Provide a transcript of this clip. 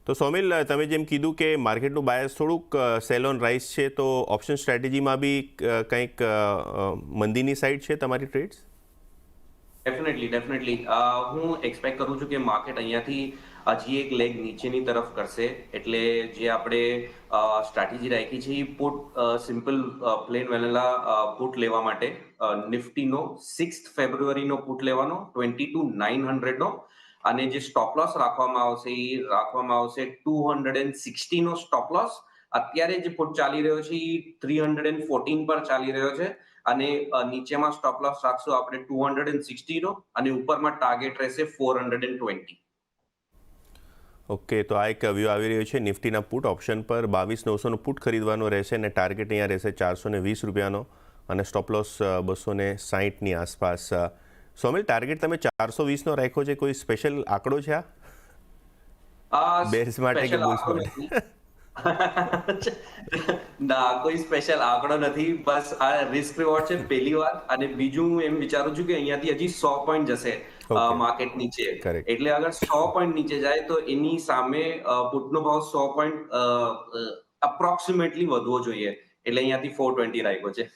તો સોમિલ, તમે જેમ કીધું કે માર્કેટનું બાયસ થોડુંક સેલ ઓન રાઇસ છે, તો ઓપ્શન સ્ટ્રેટેજીમાં બી કંઈક મંદીની સાઈડ છે તમારી ટ્રેડ્સ? ડેફિનેટલી હું એક્સપેક્ટ કરું છું કે માર્કેટ અહીંયાથી હજી એક લેગ નીચેની તરફ કરશે. એટલે જે આપણે સ્ટ્રેટેજી રાખી છે એ put simple plain vanilla put લેવા માટે નિફ્ટીનો 6th ફેબ્રુઆરીનો પુટ લેવાનો 22,900 નો, અને જે સ્ટોપ લોસ રાખવામાં આવશે એ રાખવામાં આવશે 260 નો સ્ટોપ લોસ. અત્યારે જે પુટ ચાલી રહ્યો છે એ 314 પર ચાલી રહ્યો છે, અને નીચેમાં સ્ટોપ લોસ રાખશું આપણે 260 નો, અને ઉપરમાં ટાર્ગેટ રહેશે 420. ઓકે, તો આ એક વ્યૂ આવી રહ્યો છે નિફ્ટીના પુટ ઓપ્શન પર. 22,900નો પુટ ખરીદવાનો રહેશે અને ટાર્ગેટ અહીંયા રહેશે 420 રૂપિયાનો, અને સ્ટોપ લોસ 260ની આસપાસ. સોમિલ, ટાર્ગેટ તમે 420નો રાખ્યો છે, કોઈ સ્પેશિયલ આંકડો છે આ બેર્સ માટે કે સ્પેશિયલ બુલ્સ આંકડો માટે? નથી. ના, કોઈ સ્પેશિયલ આંકડો નથી. બસ આ રિસ્ક રિવોર્ડ છે, પહેલી વાત. અને બીજું હું એમ વિચારું છું કે અહીંયાથી હજી 100 પોઈન્ટ જશે ઓકે, માર્કેટ નીચે. કરેક્ટ. એટલે અગર 100 પોઈન્ટ નીચે જાય તો એની સામે પુટનો ભાવ 100 પોઈન્ટ અપ્રોક્સિમેટલી વધવો જોઈએ. એટલે અહીંયાથી 420 રાખ્યો છે.